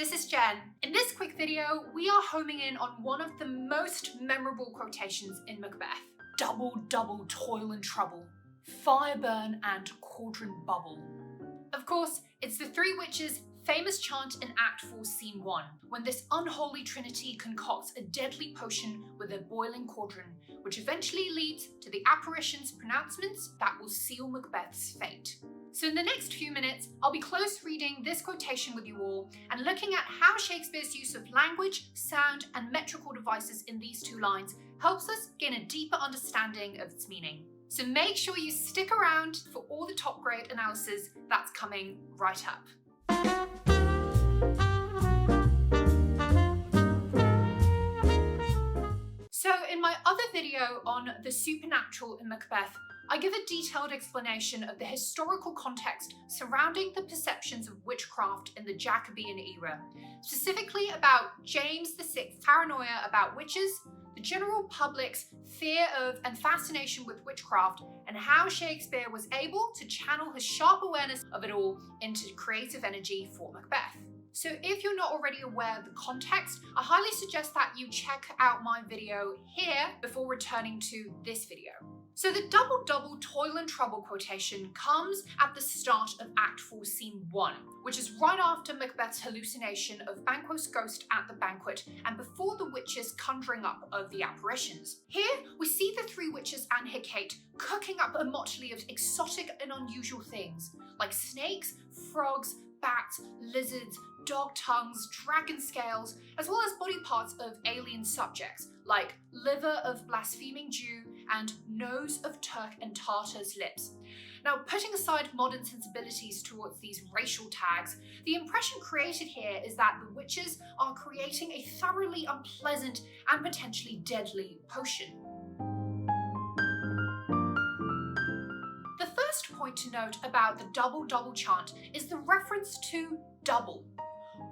this is Jen. In this quick video, we are homing in on one of the most memorable quotations in Macbeth. Double, double, toil and trouble, fire burn and cauldron bubble. Of course, it's the three witches' famous chant in Act 4, Scene 1, when this unholy trinity concocts a deadly potion with a boiling cauldron, which eventually leads to the apparition's pronouncements that will seal Macbeth's fate. So in the next few minutes, I'll be close reading this quotation with you all and looking at how Shakespeare's use of language, sound, and metrical devices in these two lines helps us gain a deeper understanding of its meaning. So make sure you stick around for all the top grade analysis that's coming right up. So in my other video on the supernatural in Macbeth, I give a detailed explanation of the historical context surrounding the perceptions of witchcraft in the Jacobean era, specifically about James VI's paranoia about witches, the general public's fear of and fascination with witchcraft, and how Shakespeare was able to channel his sharp awareness of it all into creative energy for Macbeth. So if you're not already aware of the context, I highly suggest that you check out my video here before returning to this video. So the double double toil and trouble quotation comes at the start of Act 4, Scene 1, which is right after Macbeth's hallucination of Banquo's ghost at the banquet and before the witches' conjuring up of the apparitions. Here, we see the three witches and Hecate cooking up a motley of exotic and unusual things, like snakes, frogs, bats, lizards, dog tongues, dragon scales, as well as body parts of alien subjects, like liver of blaspheming Jew and nose of Turk and Tartar's lips. Now, putting aside modern sensibilities towards these racial tags, the impression created here is that the witches are creating a thoroughly unpleasant and potentially deadly potion. The first point to note about the double double chant is the reference to double.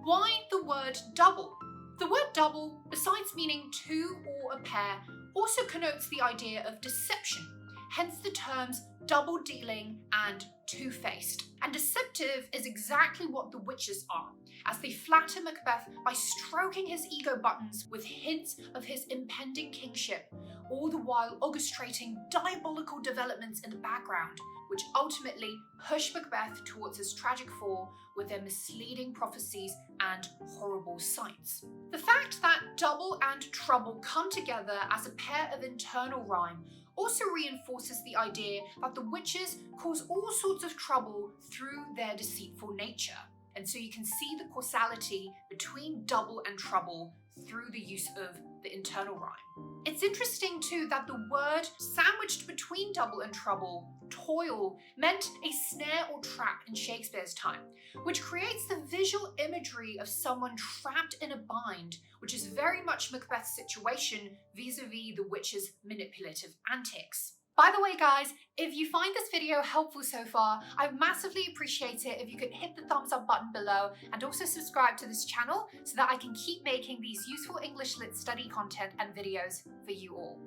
Why the word double? The word double, besides meaning two or a pair, also connotes the idea of deception, hence the terms double dealing and two-faced. And deceptive is exactly what the witches are, as they flatter Macbeth by stroking his ego buttons with hints of his impending kingship, all the while orchestrating diabolical developments in the background, which ultimately push Macbeth towards his tragic fall with their misleading prophecies and horrible sights. The fact that double and trouble come together as a pair of internal rhyme also reinforces the idea that the witches cause all sorts of trouble through their deceitful nature. And so you can see the causality between double and trouble through the use of the internal rhyme. It's interesting too that the word sandwiched between double and trouble, toil, meant a snare or trap in Shakespeare's time, which creates the visual imagery of someone trapped in a bind, which is very much Macbeth's situation vis-a-vis the witch's manipulative antics. By the way guys, if you find this video helpful so far, I'd massively appreciate it if you could hit the thumbs up button below and also subscribe to this channel so that I can keep making these useful English Lit study content and videos for you all.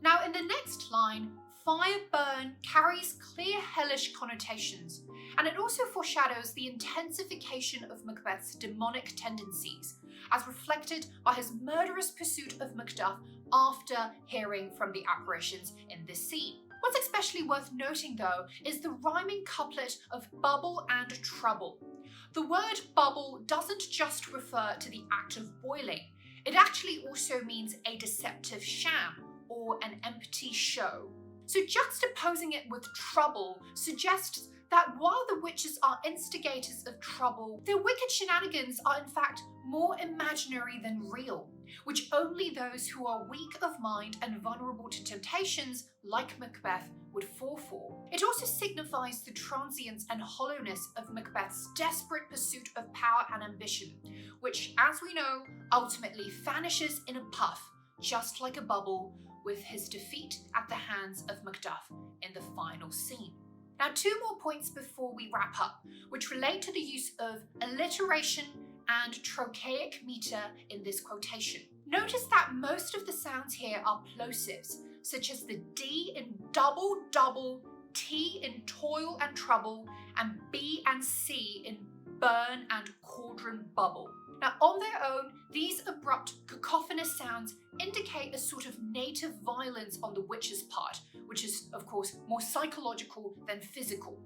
Now in the next line, fire burn carries clear hellish connotations, and it also foreshadows the intensification of Macbeth's demonic tendencies, as reflected by his murderous pursuit of Macduff after hearing from the apparitions in this scene. What's especially worth noting though is the rhyming couplet of bubble and trouble. The word bubble doesn't just refer to the act of boiling, it actually also means a deceptive sham or an empty show. So juxtaposing it with trouble suggests that while the witches are instigators of trouble, their wicked shenanigans are in fact more imaginary than real, which only those who are weak of mind and vulnerable to temptations like Macbeth would fall for. It also signifies the transience and hollowness of Macbeth's desperate pursuit of power and ambition, which, as we know, ultimately vanishes in a puff, just like a bubble, with his defeat at the hands of Macduff in the final scene. Now, two more points before we wrap up, which relate to the use of alliteration and trochaic meter in this quotation. Notice that most of the sounds here are plosives, such as the D in double, double, T in toil and trouble, and B and C in burn and cauldron bubble. Now, on their own, these abrupt cacophonous sounds indicate a sort of native violence on the witch's part, which is, of course, more psychological than physical.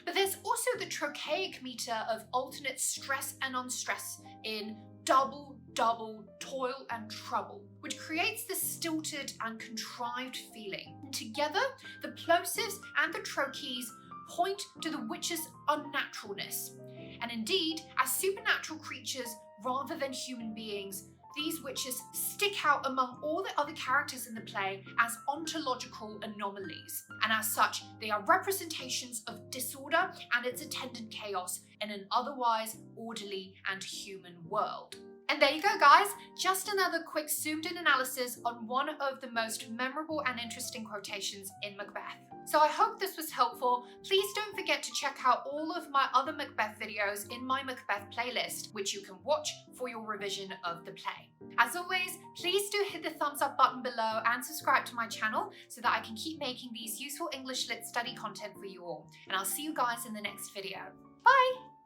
But there's also the trochaic meter of alternate stress and unstress in double, double, toil and trouble, which creates this stilted and contrived feeling. And together, the plosives and the trochees point to the witch's unnaturalness. And indeed, as supernatural creatures rather than human beings, these witches stick out among all the other characters in the play as ontological anomalies. And as such, they are representations of disorder and its attendant chaos in an otherwise orderly and human world. And there you go, guys, just another quick zoomed-in analysis on one of the most memorable and interesting quotations in Macbeth. So I hope this was helpful. Please don't forget to check out all of my other Macbeth videos in my Macbeth playlist, which you can watch for your revision of the play. As always, please do hit the thumbs up button below and subscribe to my channel so that I can keep making these useful English Lit study content for you all. And I'll see you guys in the next video. Bye!